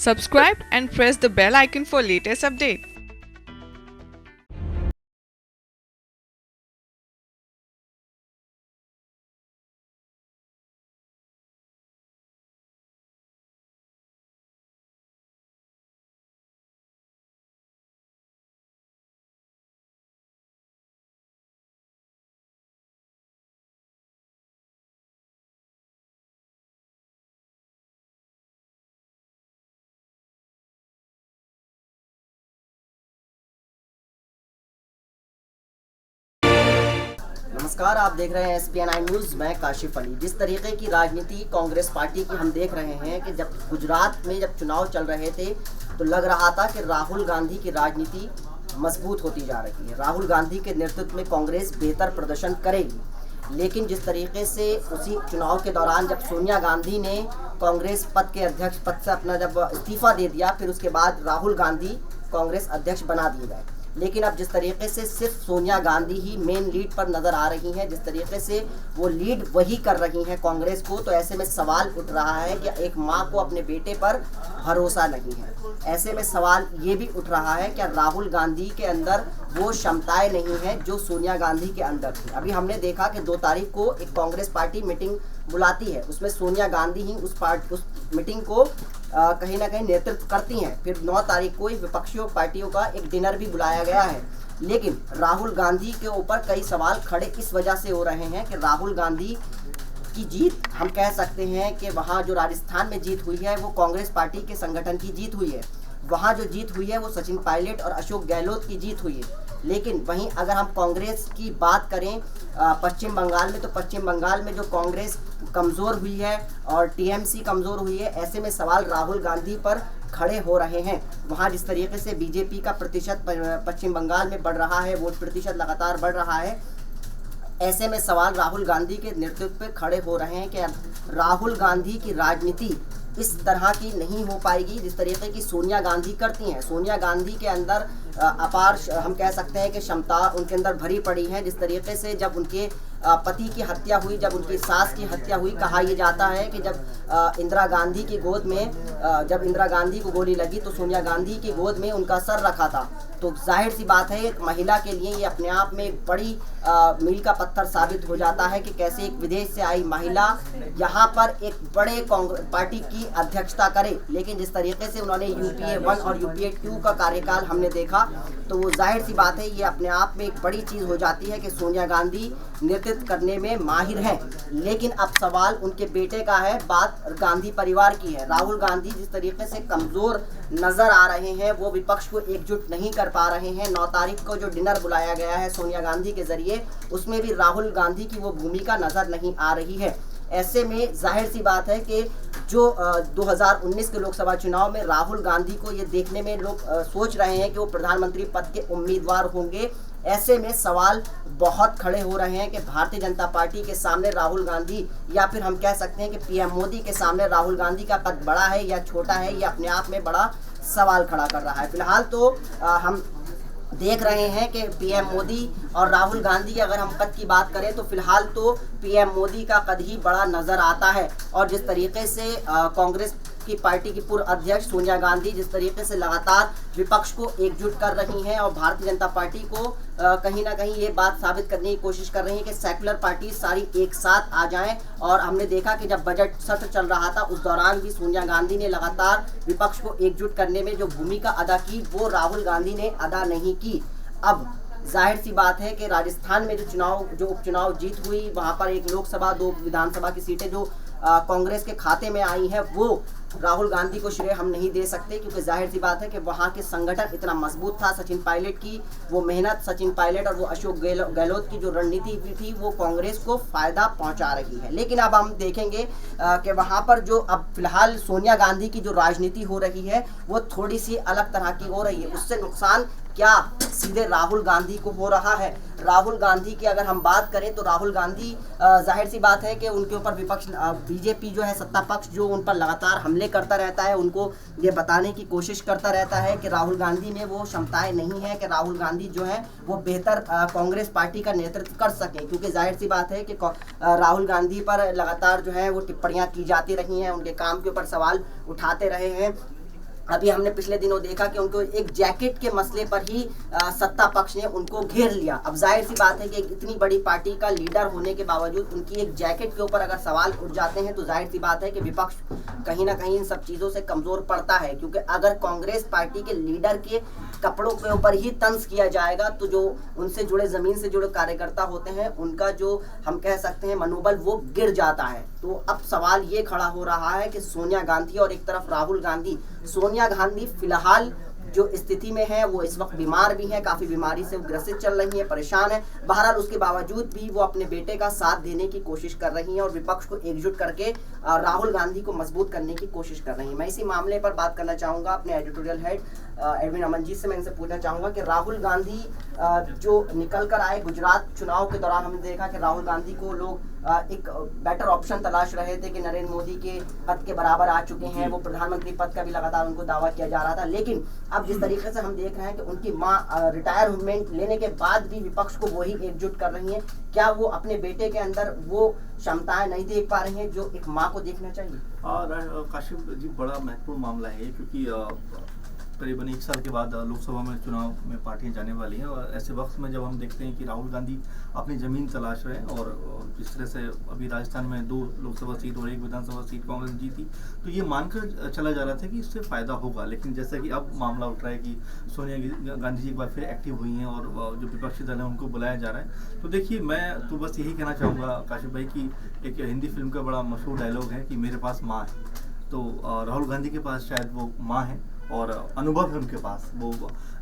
Subscribe and press the bell icon for latest update. नमस्कार, आप देख रहे हैं SPN न्यूज़। मैं काशिफ अली। जिस तरीके की राजनीति कांग्रेस पार्टी की हम देख रहे हैं कि जब गुजरात में जब चुनाव चल रहे थे तो लग रहा था कि राहुल गांधी की राजनीति मजबूत होती जा रही है। राहुल गांधी के नेतृत्व में कांग्रेस बेहतर प्रदर्शन करेगी, लेकिन जिस तरीके से उसी चुनाव के दौरान जब सोनिया गांधी ने कांग्रेस पद के अध्यक्ष पद से अपना जब इस्तीफा दे दिया, फिर उसके बाद राहुल गांधी कांग्रेस अध्यक्ष बना दिए गए। लेकिन अब जिस तरीके से सिर्फ सोनिया गांधी ही मेन लीड पर नज़र आ रही हैं, जिस तरीके से वो लीड वही कर रही हैं कांग्रेस को, तो ऐसे में सवाल उठ रहा है कि एक माँ को अपने बेटे पर भरोसा नहीं है। ऐसे में सवाल ये भी उठ रहा है कि राहुल गांधी के अंदर वो क्षमताएं नहीं हैं जो सोनिया गांधी के अंदर थी। अभी हमने देखा कि 2 तारीख को एक कांग्रेस पार्टी मीटिंग बुलाती है, उसमें सोनिया गांधी ही उस मीटिंग को कहीं ना कहीं नेतृत्व करती हैं। फिर 9 तारीख को विपक्षियों पार्टियों का एक डिनर भी बुलाया गया है। लेकिन राहुल गांधी के ऊपर कई सवाल खड़े इस वजह से हो रहे हैं कि राहुल गांधी की जीत, हम कह सकते हैं कि वहाँ जो राजस्थान में जीत हुई है वो कांग्रेस पार्टी के संगठन की जीत हुई है। वहाँ जो जीत हुई है वो सचिन पायलट और अशोक गहलोत की जीत हुई है। लेकिन वहीं अगर हम कांग्रेस की बात करें पश्चिम बंगाल में, तो पश्चिम बंगाल में जो कांग्रेस कमज़ोर हुई है और टीएमसी कमज़ोर हुई है, ऐसे में सवाल राहुल गांधी पर खड़े हो रहे हैं। वहाँ जिस तरीके से बीजेपी का प्रतिशत पश्चिम बंगाल में बढ़ रहा है, वोट प्रतिशत लगातार बढ़ रहा है, ऐसे में सवाल राहुल गांधी के नेतृत्व पे खड़े हो रहे हैं कि राहुल गांधी की राजनीति इस तरह की नहीं हो पाएगी जिस तरीके की सोनिया गांधी करती हैं। सोनिया गांधी के अंदर अपार, हम कह सकते हैं कि क्षमता उनके अंदर भरी पड़ी है। जिस तरीके से जब उनके पति की हत्या हुई, जब उनकी सास की हत्या हुई, कहा यह जाता है कि जब इंदिरा गांधी की गोद में जब इंदिरा गांधी को गोली लगी तो सोनिया गांधी की गोद में उनका सर रखा था। तो जाहिर सी बात है एक महिला के लिए ये अपने आप में एक बड़ी मील का पत्थर साबित हो जाता है कि कैसे एक विदेश से आई महिला यहाँ पर एक बड़े कांग्रेस पार्टी की अध्यक्षता करे। लेकिन जिस तरीके से उन्होंने UPA 1 और UPA 2 का कार्यकाल हमने देखा, तो वो जाहिर सी बात है ये अपने आप में एक बड़ी चीज़ हो जाती है कि सोनिया गांधी नेतृत्व करने में माहिर है। लेकिन अब सवाल उनके बेटे का है, बात गांधी परिवार की है। राहुल गांधी जिस तरीके से कमज़ोर नज़र आ रहे हैं, वो विपक्ष को एकजुट नहीं कर पा रहे हैं। 9 तारीख को जो डिनर बुलाया गया है सोनिया गांधी के ज़रिए, उसमें भी राहुल गांधी की वो भूमिका नज़र नहीं आ रही है। ऐसे में जाहिर सी बात है कि जो 2019 के लोकसभा चुनाव में राहुल गांधी को ये देखने में लोग सोच रहे हैं कि वो प्रधानमंत्री पद के उम्मीदवार होंगे। ऐसे में सवाल बहुत खड़े हो रहे हैं कि भारतीय जनता पार्टी के सामने राहुल गांधी, या फिर हम कह सकते हैं कि PM मोदी के सामने राहुल गांधी का कद बड़ा है या छोटा है, ये अपने आप में बड़ा सवाल खड़ा कर रहा है। फिलहाल तो हम देख रहे हैं कि PM मोदी और राहुल गांधी की अगर हम कद की बात करें तो फिलहाल तो PM मोदी का कद ही बड़ा नज़र आता है। और जिस तरीके से कांग्रेस की पार्टी की पूर्व अध्यक्ष सोनिया गांधी जिस तरीके से लगातार विपक्ष को एकजुट कर रही हैं और भारतीय जनता पार्टी को कहीं ना कहीं ये बात साबित करने की कोशिश कर रही है कि सेकुलर पार्टी सारी एक साथ आ जाएं। और हमने देखा कि जब बजट सत्र चल रहा था उस दौरान भी सोनिया गांधी ने लगातार विपक्ष को एकजुट करने में जो भूमिका अदा की, वो राहुल गांधी ने अदा नहीं की। अब जाहिर सी बात है कि राजस्थान में जो उपचुनाव जीत हुई, वहाँ पर एक लोकसभा 2 विधानसभा की सीटें जो कांग्रेस के खाते में आई है, वो राहुल गांधी को श्रेय हम नहीं दे सकते, क्योंकि जाहिर सी बात है कि वहाँ के संगठन इतना मजबूत था। सचिन पायलट की वो मेहनत, सचिन पायलट और वो अशोक गहलोत की जो रणनीति थी, वो कांग्रेस को फ़ायदा पहुँचा रही है। लेकिन अब हम देखेंगे कि वहाँ पर जो अब फिलहाल सोनिया गांधी की जो राजनीति हो रही है वो थोड़ी सी अलग तरह की हो रही है। उससे नुकसान क्या सीधे राहुल गांधी को हो रहा है? राहुल गांधी की अगर हम बात करें तो राहुल गांधी जाहिर सी बात है कि उनके ऊपर विपक्ष बीजेपी जो है, सत्ता पक्ष जो उन पर लगातार हमले करता रहता है, उनको ये बताने की कोशिश करता रहता है कि राहुल गांधी में वो क्षमताएं नहीं है कि राहुल गांधी जो है वो बेहतर कांग्रेस पार्टी का नेतृत्व कर सकें। क्योंकि जाहिर सी बात है कि राहुल गांधी पर लगातार जो है वो टिप्पणियाँ की जाती रही हैं, उनके काम के ऊपर सवाल उठाते रहे हैं। अभी हमने पिछले दिनों देखा कि उनको एक जैकेट के मसले पर ही सत्ता पक्ष ने उनको घेर लिया। अब जाहिर सी बात है कि इतनी बड़ी पार्टी का लीडर होने के बावजूद उनकी एक जैकेट के ऊपर अगर सवाल उठ जाते हैं तो जाहिर सी बात है कि विपक्ष कहीं ना कहीं इन सब चीज़ों से कमज़ोर पड़ता है, क्योंकि अगर कांग्रेस पार्टी के लीडर के कपड़ों के ऊपर ही तंज किया जाएगा तो जो उनसे जुड़े, ज़मीन से जुड़े कार्यकर्ता होते हैं, उनका जो हम कह सकते हैं मनोबल, वो गिर जाता है। तो अब सवाल ये खड़ा हो रहा है कि सोनिया गांधी और एक तरफ राहुल गांधी। सोनिया गांधी फिलहाल जो स्थिति में है वो इस वक्त बीमार भी है, काफ़ी बीमारी से ग्रसित चल रही है, परेशान है। बहरहाल उसके बावजूद भी वो अपने बेटे का साथ देने की कोशिश कर रही हैं और विपक्ष को एकजुट करके राहुल गांधी को मजबूत करने की कोशिश कर रही हैं। मैं इसी मामले पर बात करना चाहूँगा अपने एडिटोरियल हेड एडविन अमनजीत से। मैं इनसे पूछना चाहूँगा कि राहुल गांधी जो निकल कर आए गुजरात चुनाव के दौरान, हमने देखा कि राहुल गांधी को लोग एक बेटर ऑप्शन तलाश रहे थे कि नरेंद्र मोदी के पद के बराबर आ चुके हैं, वो प्रधानमंत्री पद का भी लगातार उनको दावा किया जा रहा था। लेकिन अब जिस तरीके से हम देख रहे हैं कि उनकी मां रिटायरमेंट लेने के बाद भी विपक्ष को वही एकजुट कर रही हैं, क्या वो अपने बेटे के अंदर वो क्षमताएं नहीं देख पा रही हैं जो एक माँ को देखना चाहिए? काशिफ जी, बड़ा महत्वपूर्ण मामला है क्योंकि करीबन 1 साल के बाद लोकसभा में चुनाव में पार्टियां जाने वाली हैं और ऐसे वक्त में जब हम देखते हैं कि राहुल गांधी अपनी ज़मीन तलाश रहे हैं और जिस तरह से अभी राजस्थान में 2 लोकसभा सीट और 1 विधानसभा सीट कांग्रेस जीती, तो ये मानकर चला जा रहा था कि इससे फ़ायदा होगा। लेकिन जैसा कि अब मामला उठ रहा है कि सोनिया गांधी जी एक बार फिर एक्टिव हुई हैं और जो विपक्षी दल है उनको बुलाया जा रहा है, तो देखिए मैं तो बस यही कहना चाहूँगा काशिफ भाई कि एक हिंदी फिल्म का बड़ा मशहूर डायलॉग है कि मेरे पास माँ है। तो राहुल गांधी के पास शायद वो माँ है और अनुभव है उनके पास, वो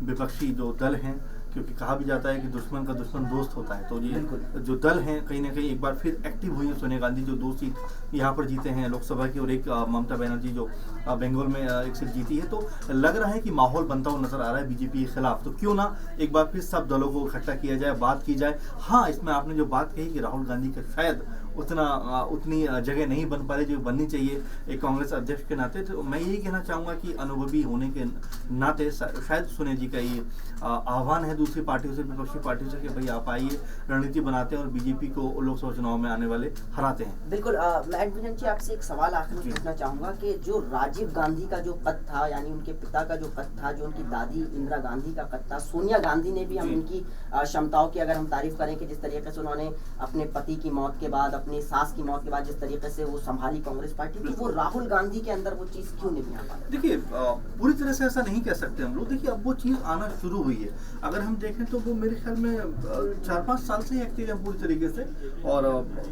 विपक्षी जो दल हैं, क्योंकि कहा भी जाता है कि दुश्मन का दुश्मन दोस्त होता है। तो ये जो दल हैं कहीं ना कहीं एक बार फिर एक्टिव हुई है सोनिया गांधी, जो 2 सीट यहाँ पर जीते हैं लोकसभा की और एक ममता बनर्जी जो बंगाल में 1 सीट जीती है। तो लग रहा है कि माहौल बनता हुआ नजर आ रहा है बीजेपी के खिलाफ। तो क्यों ना एक बार फिर सब दलों को इकट्ठा किया जाए, बात की जाए। हाँ, इसमें आपने जो बात कही कि राहुल गांधी का शायद उतनी जगह नहीं बन पा रही जो बननी चाहिए एक कांग्रेस अध्यक्ष के नाते, तो मैं यही कहना चाहूँगा कि अनुभवी होने के नाते शायद सोनिया जी का ये आह्वान है दूसरी पार्टियों से, विपक्षी पार्टियों से कि भाई आप आइए, रणनीति बनाते हैं और बीजेपी को लोकसभा चुनाव में आने वाले हराते हैं। बिल्कुल। मैं एडविन जी आपसे एक सवाल आखिर में पूछना चाहूँगा कि जो राजीव गांधी का जो पद था, यानी उनके पिता का जो पद था, जो उनकी दादी इंदिरा गांधी का पद था, सोनिया गांधी ने भी हम उनकी क्षमताओं की अगर हम तारीफ करें कि जिस तरीके से उन्होंने अपने पति की मौत के बाद, अपनी सास की मौत के बाद जिस तरीके से वो संभाली कांग्रेस पार्टी, तो वो राहुल गांधी के अंदर वो चीज़ क्यों नहीं आ पा? देखिए, पूरी तरह से ऐसा नहीं कह सकते हम लोग। देखिए, अब वो चीज़ आना शुरू हुई है। अगर हम देखें तो वो मेरे ख्याल में 4-5 साल से एक्टिव है पूरी तरीके से, और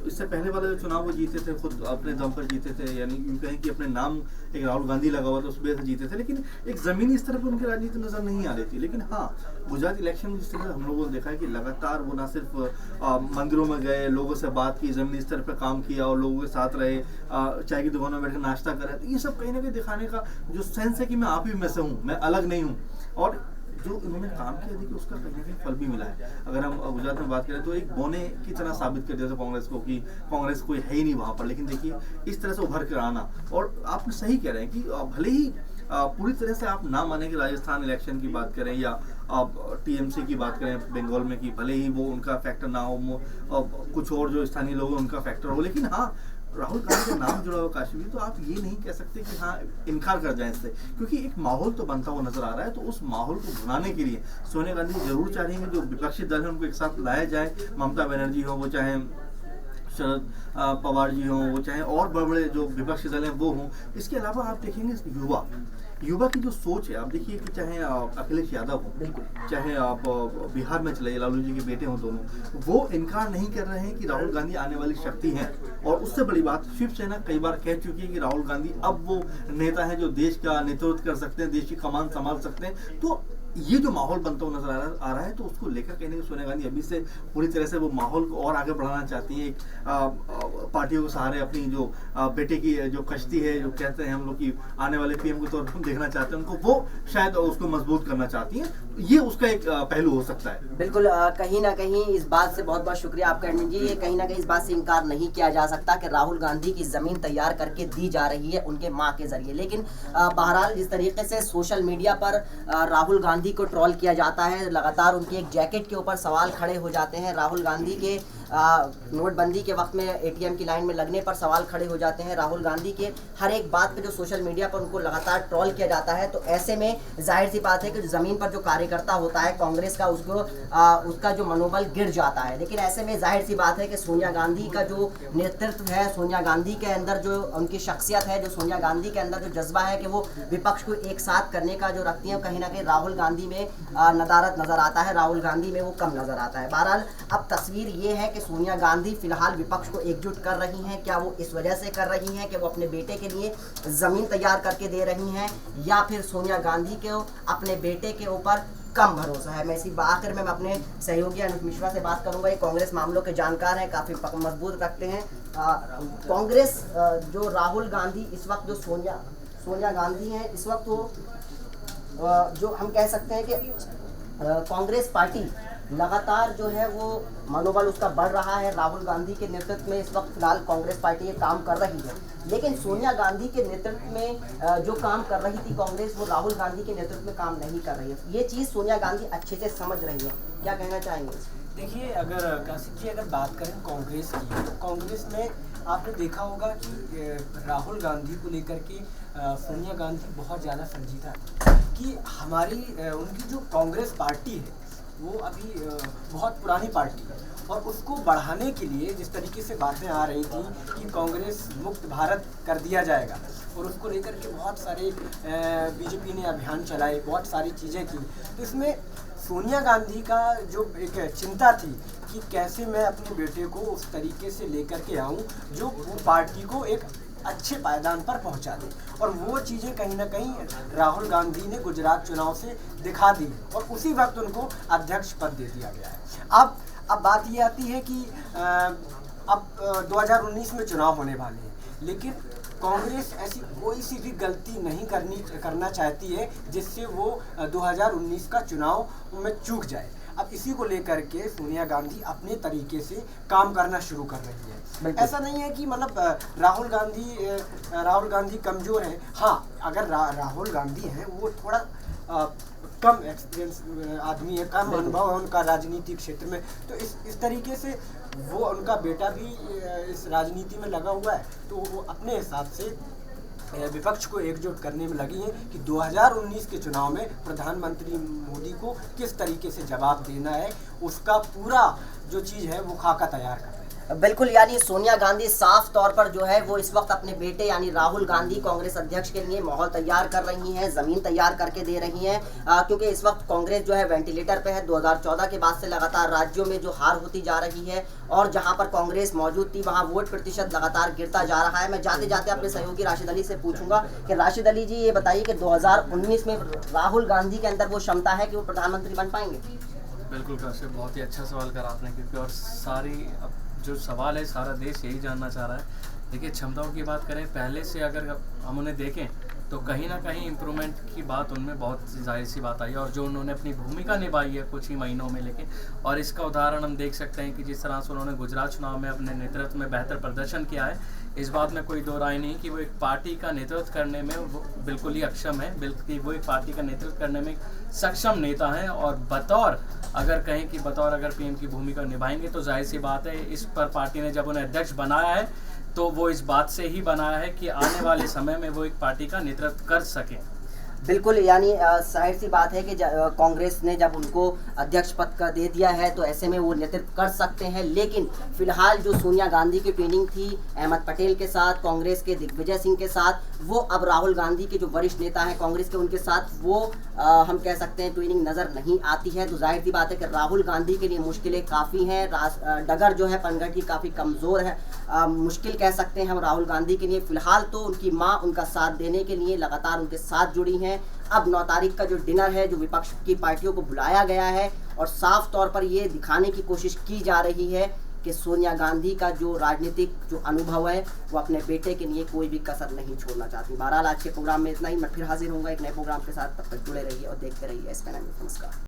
इससे पहले वाले जो चुनाव वो जीते थे खुद अपने दम पर जीते थे, यानी यूँ कहें कि अपने नाम एक राहुल गांधी लगा हुआ था उस वजह से जीते थे। लेकिन एक ज़मीनी स्तर पर उनकी राजनीति नजर नहीं आ रही थी। लेकिन हाँ, गुजरात इलेक्शन में जिस तरह हम लोगों ने देखा है कि लगातार वो ना सिर्फ मंदिरों में गए, लोगों से बात की, ज़मीनी स्तर पर काम किया और लोगों के साथ रहे, चाय की दुकानों में बैठकर नाश्ता कर रहे, तो ये सब कहीं ना कहीं दिखाने का जो सेंस है कि मैं आप ही में से हूँ, मैं अलग नहीं हूँ। और जो इन्होंने काम किया, देखिए उसका कहीं ना कहीं फल भी मिला है। अगर हम गुजरात में बात करें तो एक बोने की तरह साबित कर दिया था कांग्रेस को कि कांग्रेस कोई है ही नहीं वहाँ पर। लेकिन देखिए इस तरह से उभर कर आना, और आप सही कह रहे हैं कि भले ही पूरी तरह से आप ना माने कि राजस्थान इलेक्शन की बात करें या आप टीएमसी की बात करें बंगाल में, कि भले ही वो उनका फैक्टर ना हो, कुछ और जो स्थानीय लोग हैं उनका फैक्टर हो, लेकिन हाँ, राहुल गांधी का नाम जुड़ा हुआ काशी में, तो आप ये नहीं कह सकते कि हाँ इनकार कर जाएं इससे, क्योंकि एक माहौल तो बनता हुआ नजर आ रहा है। तो उस माहौल को बनाने के लिए सोनिया गांधी जरूर चाहेंगे जो विपक्षी दल है उनको एक साथ लाया जाए। ममता बनर्जी हो, वो चाहे शरद पवार जी हों, वो चाहे और बड़े बड़े जो विपक्षी दल हैं वो हों। इसके अलावा आप देखेंगे युवा की जो सोच है, आप देखिए कि चाहे अखिलेश यादव हो, चाहे आप बिहार में चले लालू जी के बेटे हों, दोनों वो इनकार नहीं कर रहे हैं कि राहुल गांधी आने वाली शक्ति हैं। और उससे बड़ी बात, शिवसेना कई बार कह चुकी है कि राहुल गांधी अब वो नेता है जो देश का नेतृत्व कर सकते हैं, देश की कमान संभाल सकते हैं। तो ये जो माहौल बनता हुआ नजर आ रहा है, तो उसको लेकर कहीं ना कहीं सोनिया गांधी अभी से पूरी तरह से वो माहौल को और आगे बढ़ाना चाहती हैं। एक पार्टियों के सहारे अपनी जो बेटे की जो कश्ती है, जो कहते हैं हम लोग की आने वाले पीएम के तौर पर देखना चाहते हैं उनको, वो शायद उसको मजबूत करना चाहती हैं। ये उसका एक पहलू हो सकता है। बिल्कुल। कहीं ना कहीं इस बात से बहुत बहुत शुक्रिया आपका एडमिन जी। ये कहीं ना कहीं इस बात से इनकार नहीं किया जा सकता कि राहुल गांधी की जमीन तैयार करके दी जा रही है उनके माँ के जरिए। लेकिन बहरहाल जिस तरीके से सोशल मीडिया पर राहुल गांधी को ट्रोल किया जाता है, लगातार उनकी एक जैकेट के ऊपर सवाल खड़े हो जाते हैं, राहुल गांधी के नोटबंदी के वक्त में ATM की लाइन में लगने पर सवाल खड़े हो जाते हैं। राहुल गांधी के हर एक बात पे जो सोशल मीडिया पर उनको लगातार ट्रोल किया जाता है, तो ऐसे में जाहिर सी बात है कि ज़मीन पर जो कार्यकर्ता होता है कांग्रेस का, उसका जो मनोबल गिर जाता है। लेकिन ऐसे में जाहिर सी बात है कि सोनिया गांधी का जो नेतृत्व है, सोनिया गांधी के अंदर जो उनकी शख्सियत है, जो सोनिया गांधी के अंदर जो जज्बा है कि वो विपक्ष को एक साथ करने का जो रखती है, कहीं ना कहीं राहुल गांधी में नदारत नजर आता है, राहुल गांधी में वो कम नजर आता है। बहरहाल अब तस्वीर ये है कि सोनिया गांधी फिलहाल विपक्ष को एकजुट कर रही हैं। क्या वो इस वजह से कर रही हैं कि वो अपने बेटे के लिए जमीन तैयार करके दे रही हैं, या फिर सोनिया गांधी को अपने बेटे के ऊपर कम भरोसा है? मैं इसी आखिर में मैं अपने सहयोगी अनुज मिश्रा से बात करूंगा। ये कांग्रेस मामलों के जानकार हैं, काफ़ी मजबूत रखते हैं। कांग्रेस जो राहुल गांधी इस वक्त जो सोनिया गांधी हैं, इस वक्त वो जो हम कह सकते हैं कि कांग्रेस पार्टी लगातार जो है वो मनोबल उसका बढ़ रहा है। राहुल गांधी के नेतृत्व में इस वक्त फिलहाल कांग्रेस पार्टी ये काम कर रही है, लेकिन सोनिया गांधी के नेतृत्व में जो काम कर रही थी कांग्रेस, वो राहुल गांधी के नेतृत्व में काम नहीं कर रही है। ये चीज़ सोनिया गांधी अच्छे से समझ रही है। क्या कहना चाहेंगे? देखिए, अगर काशिफ जी अगर बात करें कांग्रेस की, तो कांग्रेस में आपने देखा होगा कि राहुल गांधी को लेकर के सोनिया गांधी बहुत ज़्यादा संजीदा है कि हमारी उनकी जो कांग्रेस पार्टी है वो अभी बहुत पुरानी पार्टी है, और उसको बढ़ाने के लिए जिस तरीके से बातें आ रही थी कि कांग्रेस मुक्त भारत कर दिया जाएगा, और उसको लेकर के बहुत सारे बीजेपी ने अभियान चलाए, बहुत सारी चीज़ें की। तो इसमें सोनिया गांधी का जो एक चिंता थी कि कैसे मैं अपने बेटे को उस तरीके से लेकर के आऊँ जो वो पार्टी को एक अच्छे पायदान पर पहुंचा दे, और वो चीज़ें कहीं ना कहीं राहुल गांधी ने गुजरात चुनाव से दिखा दी, और उसी वक्त उनको अध्यक्ष पद दे दिया गया है। अब बात ये आती है कि अब 2019 में चुनाव होने वाले हैं, लेकिन कांग्रेस ऐसी कोई सी भी गलती नहीं करना चाहती है जिससे वो 2019 का चुनाव में चूक जाए। अब इसी को लेकर के सोनिया गांधी अपने तरीके से काम करना शुरू कर रही है। ऐसा नहीं है कि मतलब राहुल गांधी कमज़ोर है। हाँ, अगर राहुल गांधी हैं वो थोड़ा कम एक्सपीरियंस आदमी है, कम अनुभव है उनका राजनीतिक क्षेत्र में, तो इस तरीके से वो उनका बेटा भी इस राजनीति में लगा हुआ है, तो वो अपने हिसाब से विपक्ष को एकजुट करने में लगी है कि 2019 के चुनाव में प्रधानमंत्री मोदी को किस तरीके से जवाब देना है, उसका पूरा जो चीज़ है वो खाका तैयार कर रहे हैं। बिल्कुल, यानी सोनिया गांधी साफ तौर पर जो है वो इस वक्त अपने बेटे यानी राहुल गांधी कांग्रेस अध्यक्ष के लिए माहौल तैयार कर रही हैं, ज़मीन तैयार करके दे रही हैं, क्योंकि इस वक्त कांग्रेस जो है वेंटिलेटर पे है। 2014 के बाद से लगातार राज्यों में जो हार होती जा रही है, और जहां पर कांग्रेस मौजूद थी वहां वोट प्रतिशत लगातार गिरता जा रहा है। मैं जाते जाते अपने सहयोगी राशिद अली से पूछूंगा कि राशिद अली जी, ये बताइए कि 2019 में राहुल गांधी के अंदर वो क्षमता है कि वो प्रधानमंत्री बन पाएंगे? बिल्कुल काशिफ, बहुत ही अच्छा सवाल करा आपने, क्योंकि और सारी जो सवाल है सारा देश यही जानना चाह रहा है। देखिए, क्षमताओं की बात करें, पहले से अगर हम उन्हें देखें तो कहीं ना कहीं इम्प्रूवमेंट की बात उनमें बहुत जाहिर सी बात आई है, और जो उन्होंने अपनी भूमिका निभाई है कुछ ही महीनों में, लेकिन और इसका उदाहरण हम देख सकते हैं कि जिस तरह से उन्होंने गुजरात चुनाव में अपने नेतृत्व में बेहतर प्रदर्शन किया है, इस बात में कोई दो राय नहीं कि वो एक पार्टी का नेतृत्व करने में वो बिल्कुल ही अक्षम है, बल्कि वो एक पार्टी का नेतृत्व करने में सक्षम नेता हैं, और बतौर अगर कहें कि बतौर अगर पीएम की भूमिका निभाएंगे तो जाहिर सी बात है इस पर पार्टी ने जब उन्हें अध्यक्ष बनाया है तो वो इस बात से ही बनाया है कि आने वाले समय में वो एक पार्टी का नेतृत्व कर सकें। बिल्कुल, यानी जाहिर सी बात है कि कांग्रेस ने जब उनको अध्यक्ष पद का दे दिया है तो ऐसे में वो नेतृत्व कर सकते हैं। लेकिन फिलहाल जो सोनिया गांधी की ट्रेनिंग थी अहमद पटेल के साथ, कांग्रेस के दिग्विजय सिंह के साथ, वो अब राहुल गांधी के जो वरिष्ठ नेता हैं कांग्रेस के, उनके साथ वो हम कह सकते हैं ट्रेनिंग नज़र नहीं आती है। तो जाहिर सी बात है कि राहुल गांधी के लिए मुश्किलें काफ़ी हैं, डगर जो है पनघट ही काफ़ी कमज़ोर है, मुश्किल कह सकते हैं हम राहुल गांधी के लिए। फ़िलहाल तो उनकी माँ उनका साथ देने के लिए लगातार उनके साथ जुड़ी हैं। अब 9 तारीख का जो डिनर है, जो विपक्ष की पार्टियों को बुलाया गया है, और साफ तौर पर ये दिखाने की कोशिश की जा रही है कि सोनिया गांधी का जो राजनीतिक जो अनुभव है वो अपने बेटे के लिए कोई भी कसर नहीं छोड़ना चाहती। बहरहाल आज के प्रोग्राम में इतना ही। मैं फिर हाजिर होऊंगा एक नए प्रोग्राम के साथ, तब तक जुड़े रहिए और देखते रहिए SPN। नमस्कार।